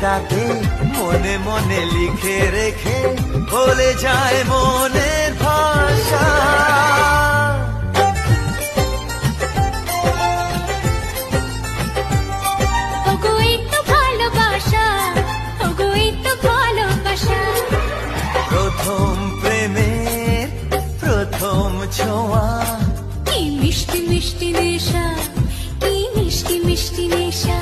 তাকে মনে মনে লিখে রেখে বলে যায় মনের ভাষা। ওগো এই তো ভালোবাসা, ওগো এই তো ভালোবাসা। প্রথম প্রেমের প্রথম ছোঁয়া, কি মিষ্টি মিষ্টি নেশা, কি মিষ্টি মিষ্টি নেশা।